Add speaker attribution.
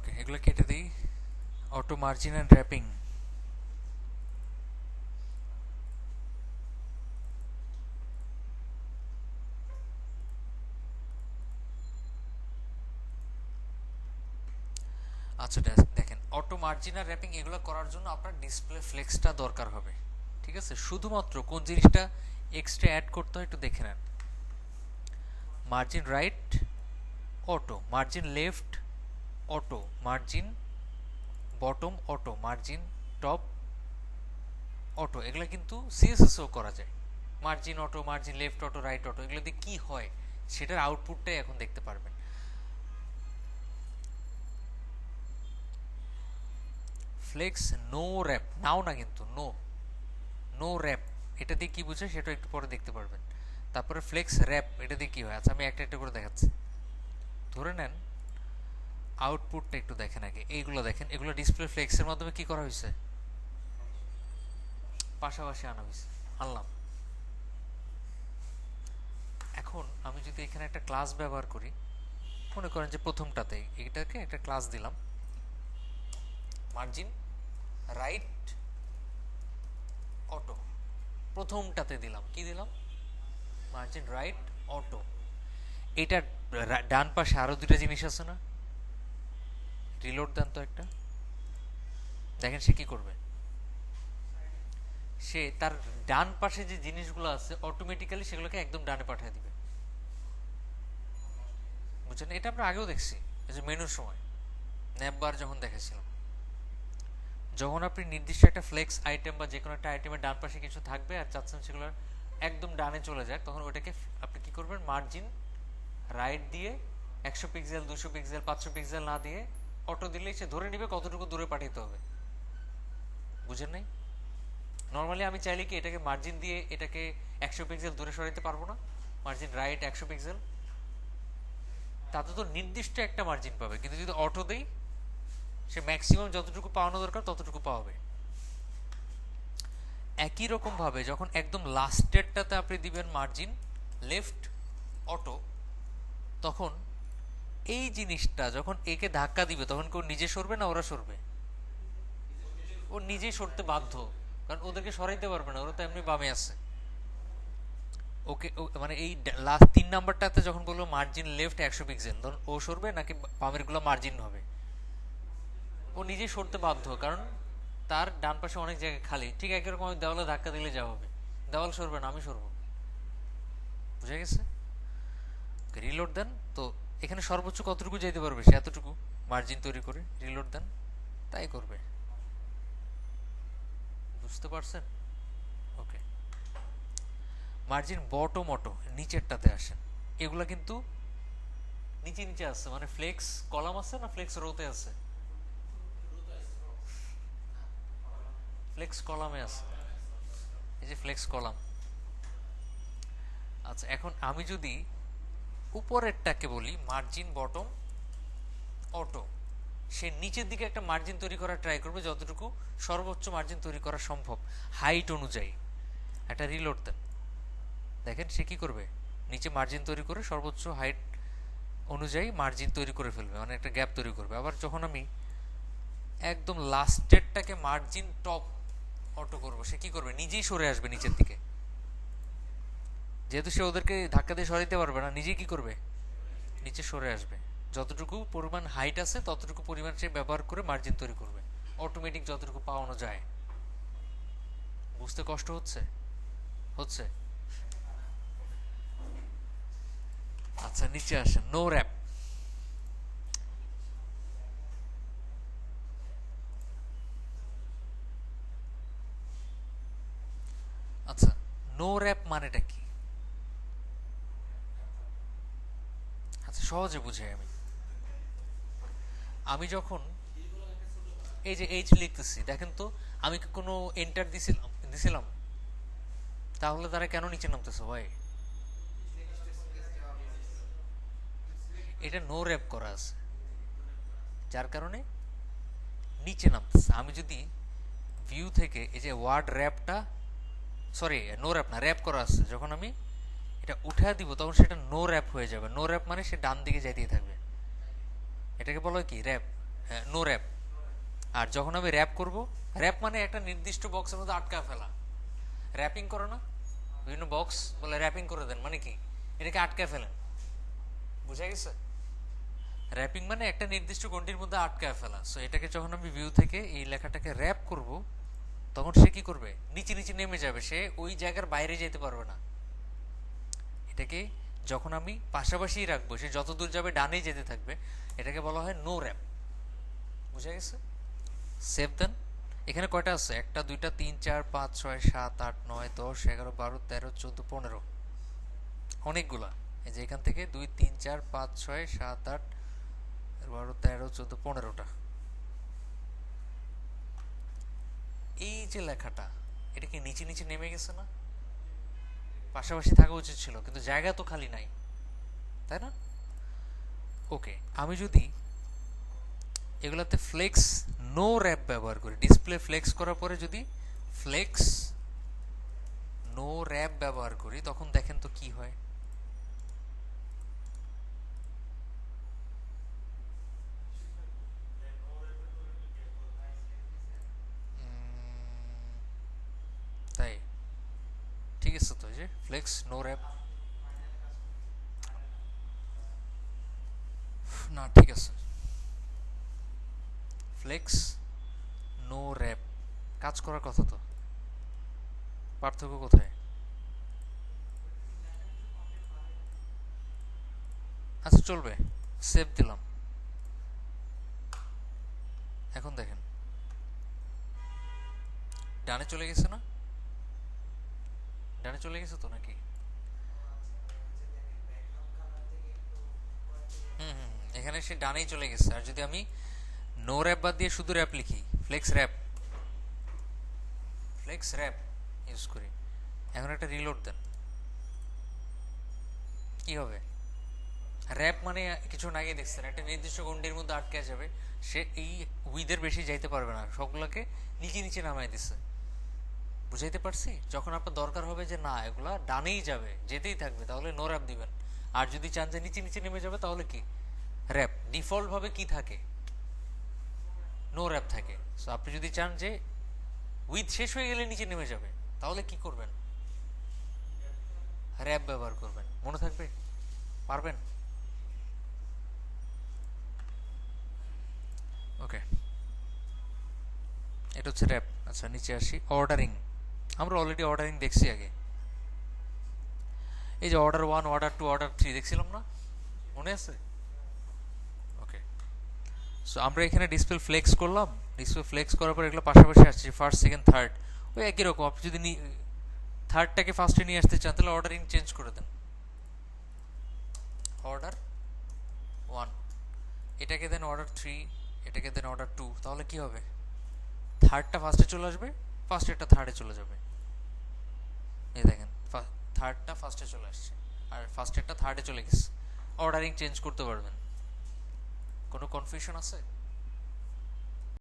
Speaker 1: ওকে, এগুলো কেটে দিই। Auto margin and wrapping. আচ্ছা দেখেন, অটো মার্জিন আর র্যাপিং এগুলো করার জন্য আপনার ডিসপ্লে ফ্লেক্সটা দরকার হবে। ঠিক আছে, শুধুমাত্র কোন জিনিসটা এক্সট্রা অ্যাড করতে হয় একটু দেখে নেন। Margin right auto, margin left auto, margin bottom auto, margin top auto. এগুলো কিন্তু সিএসএসও করা যায়। Margin auto, margin left auto, right auto, এগুলো দিয়ে কি হয় সেটার আউটপুটটাই এখন দেখতে পারবেন। ফ্লেক্স নো র্যাপ, নাও না কিন্তু নো, নো র্যাপ এটা দিয়ে কি বুঝে সেটা একটু পরে দেখতে পারবেন। তারপরে ফ্লেক্স র্যাপ এটা দিয়ে কি হয়, আচ্ছা আমি একটা একটা করে দেখাচ্ছি। ধরে নেন আউটপুটটা একটু দেখেন আগে, এইগুলো দেখেন, এগুলো ডিসপ্লে ফ্লেক্সের মাধ্যমে কি করা হয়েছে, পাশাপাশি আনা হয়েছে, আনলাম। এখন আমি যদি এখানে একটা ক্লাস ব্যবহার করি, মনে করেন যে প্রথমটাতে এটাকে একটা ক্লাস দিলাম, মার্জিন রাইট অটো, প্রথমটাতে দিলাম কি দিলাম, মার্জিন রাইট অটো। এটা ডান পাশে আরো দুইটা জিনিস আছে না, রিলোড দেন তো একটা, দেখেন সে কি করবে। সে তার ডান পাশে যে জিনিসগুলো আছে অটোমেটিক্যালি সেগুলোকে একদম ডানে পাঠিয়ে দিবে। বুঝছেন, এটা আমরা আগেও দেখছি, এই যে মেনুর সময় ন্যাববার যখন দেখেছিলাম, যখন আপনি নির্দিষ্ট একটা ফ্লেক্স আইটেম বা যে কোনো একটা আইটেমের ডান পাশে কিছু থাকবে আর চাচ্ছেন সেগুলো একদম ডানে চলে যায়, তখন ওটাকে আপনি কি করবেন, মার্জিন রাইট দিয়ে 100 পিক্সেল 200 পিক্সেল 500 পিক্সেল না দিয়ে অটো দিলেই সে ধরে নিবে কতটুকু দূরে পাঠাতে হবে। বুঝেন নাই? নর্মালি আমি চাইলে কি এটাকে মার্জিন দিয়ে এটাকে 100 পিক্সেল দূরে সরাইতে পারবো না, মার্জিন রাইট 100 পিক্সেল, তাতে তো নির্দিষ্ট একটা মার্জিন পাবে। কিন্তু যদি অটো দেই সে ম্যাক্সিমাম যতটুকু পাওয়ানো দরকার ততটুকু পাবে। একই রকম ভাবে যখন একদম লাস্টেরটাতে আপনি দিবেন মার্জিন লেফট অটো, তখন এই জিনিসটা যখন একে ধাক্কা দিবে তখন কেউ নিজে সরবে না ওরা সরবে, ও নিজেই সরতে বাধ্য, কারণ ওদেরকে সরাইতে পারবে না, ওরা তো এমনি বামে আছে। ওকে মানে এই লাস্ট 3 নাম্বারটাতে যখন বলবো মার্জিন লেফট 100 পিক্সেল, তখন ও সরবে নাকি বামের গুলো মার্জিন হবে, ও নিজেই সরতে বাধ্য, কারণ তার ডান পাশে অনেক জায়গা খালি। ঠিক একই রকম আমি দেওয়ালে ধাক্কা দিলে যা হবে, দেওয়াল সরবে না আমি সরবো। বুঝে গেছে? রিলোড দেন তো, এখানে সর্বোচ্চ কতটুকু যেতে পারবে সে এতটুকু মার্জিন তৈরি করে রিলোড দেন, তাই করবে। বুঝতে পারছেন? ওকে, মার্জিন বটম অটো নিচেরটাতে আসেন, এগুলা কিন্তু নিচে নিচে আছে, মানে ফ্লেক্স কলাম আছে না ফ্লেক্স রোতে আছে, ফ্লেক্স কলামে আছে, এই যে ফ্লেক্স কলাম। আচ্ছা এখন আমি যদি উপরেরটাকে বলি মার্জিন বটম অটো, সে নিচের দিকে একটা মার্জিন তৈরি করার ট্রাই করবে যতটুকু সর্বোচ্চ মার্জিন তৈরি করা সম্ভব হাইট অনুযায়ী। একটা রিলোড দেন, দেখেন সে কি করবে, নিচে মার্জিন তৈরি করে সর্বোচ্চ হাইট অনুযায়ী মার্জিন তৈরি করে ফেলবে, মানে একটা গ্যাপ তৈরি করবে। আবার যখন আমি একদম লাস্টেরটাকে মার্জিন টপ অটো করব, সে কি করবে, নিজেই সরে আসবে নিচের দিকে, যেহেতু সে ওদেরকে ধাক্কা দিয়ে সরাইতে পারবে না, নিজেই কি করবে, নিচে সরে আসবে। যতটুকু পরিমাণ হাইট আছে ততটুকু পরিমাণ সে ব্যবহার করে মার্জিন তৈরি করবে, অটোমেটিক যতটুকু পাওয়ানো যায়। বুঝতে কষ্ট হচ্ছে? হচ্ছে? আচ্ছা নিচে আসেন, নো র্যাপ। আচ্ছা নো র্যাপ মানেটা কি? আচ্ছা সহজে বুঝাই আমি। আমি যখন এই যে এইচ লিখতেছি, দেখেন তো আমি কি কোনো এন্টার দিছিলাম দিছিলাম, তাহলে তারা কেন নিচে নামতেছে ভাই? এটা নো র্যাপ করা আছে, যার কারণে নিচে নামতেছে। আমি যদি ভিউ থেকে এই যে ওয়ার্ড র্যাপটা, সরি নো র্যাপ না, র্যাপ করা আছে, যখন আমি এটা উঠা দিব তখন সেটা নো র্যাপ হয়ে যাবে। নো র্যাপ মানে সে ডান দিকে যাইতেই থাকবে, এটাকে বলা হয় কি র্যাপ। হ্যাঁ, নো র্যাপ। আর যখন আমি র্যাপ করব, র্যাপ মানে একটা নির্দিষ্ট বক্সের মধ্যে আটকা ফেলা। র্যাপিং করো না, বিভিন্ন বক্স বলে র্যাপিং করে দেন, মানে কি এটাকে আটকায় ফেলেন, বুঝা গেছে? র্যাপিং মানে একটা নির্দিষ্ট গণ্ডির মধ্যে আটকায় ফেলা। সো এটাকে যখন আমি ভিউ থেকে এই লেখাটাকে র্যাপ করব, তখন সে কি করবে, নিচে নিচে নেমে যাবে, সে ওই জায়গার বাইরে যেতে পারবে না। এটাকে যখন আমি পাশাপাশি রাখবো, সে যত দূর যাবে ডানেই যেতে থাকবে, এটাকে বলা হয় নো র্যাপ। বুঝা গেছে? সেভ দেন। এখানে কয়টা আছে? 1 2 3 4 5 6 7 8 9 10 11 12 13 14 15, অনেকগুলা। এই যে এখান থেকে 2 3 4 5 6 7 8 12 13 14 15টা। এই যে লেখাটা, এটা কি নিচে নিচে নেমে গেছে না? পাশাপাশি থাকা উচিত ছিল, কিন্তু জায়গা তো খালি নাই, তাই না? ওকে, আমি যদি এগুলাতে ফ্লেক্স নো র্যাপ ব্যবহার করি, ডিসপ্লে ফ্লেক্স করার পরে যদি ফ্লেক্স নো র্যাপ ব্যবহার করি, তখন দেখেন তো কি হয়। তাই ঠিক আছে তো, যে ফ্লেক্স নো র্যাপ। না ঠিক আছে, ফ্লেক্স নো র্যাপ কাজ করার কথা তো, পার্থক্য কোথায়? আচ্ছা চলবে, সেভ দিলাম। এখন দেখেন ডানে চলে গেছে না? ডানে চলে গেছে তো নাকি? হুম হুম, এখানে সে ডানেই চলে গেছে। আর যদি আমি নো র্যাপ বাদ দিয়ে শুধু র্যাপ লিখি, flex rap, flex rap use করি, এখন একটা রিলোড দেন, কি হবে? র্যাপ মানে কিছু আগে দেখছেন, একটা নির্দিষ্ট গণ্ডির মধ্যে আটকে যাবে, সে এই উইদের বেশি যাইতে পারবে না, সবগুলোকে নিচে নিচে নামাই দিছে। বুঝাইতে পারছি? যখন আপনার দরকার হবে যে না এগুলা ডানেই যাবে, যেতেই থাকবে, তাহলে নো র্যাপ দিবেন। আর যদি চান যে নিচে নিচে নেমে যাবে, তাহলে কি র্যাপ। ডিফল্ট ভাবে কি থাকে? নো র্যাপ থাকে। সো আপনি যদি চান যে উইথ শেষ হয়ে গেলে নিচে নেমে যাবে, তাহলে কি করবেন? র্যাপ ব্যবহার করবেন। মনে থাকবে? পারবেন? ওকে, এটা হচ্ছে র্যাপ। আচ্ছা নিচে আসি, অর্ডারিং। আমরা অলরেডি অর্ডারিং দেখছি আগে। এই যে অর্ডার 1, অর্ডার 2, অর্ডার 3 দেখছিলাম না, মনে আছে? ওকে, সো আমরা এখানে ডিসপ্লে ফ্লেক্স করলাম, ডিসপ্লে ফ্লেক্স করার পর এগুলো পাশাপাশি আসছে, ফার্স্ট সেকেন্ড থার্ড, ওই একই রকম। আপনি যদি থার্ডটাকে ফার্স্টে নিয়ে আসতে চান, তাহলে অর্ডারিং চেঞ্জ করে দেন, অর্ডার 1, এটাকে দেন অর্ডার 3, এটাকে দেন অর্ডার 2, তাহলে কি হবে? থার্ডটা ফার্স্টে চলে আসবে, ফার্স্টেরটা থার্ডে চলে যাবে। এই দেখেন, থার্ডটা ফার্স্টে চলে আসছে, আর ফার্স্টেরটা থার্ডে চলে গেছে। অর্ডারিং চেঞ্জ করতে পারবেন। কোনো কনফিউশন আছে?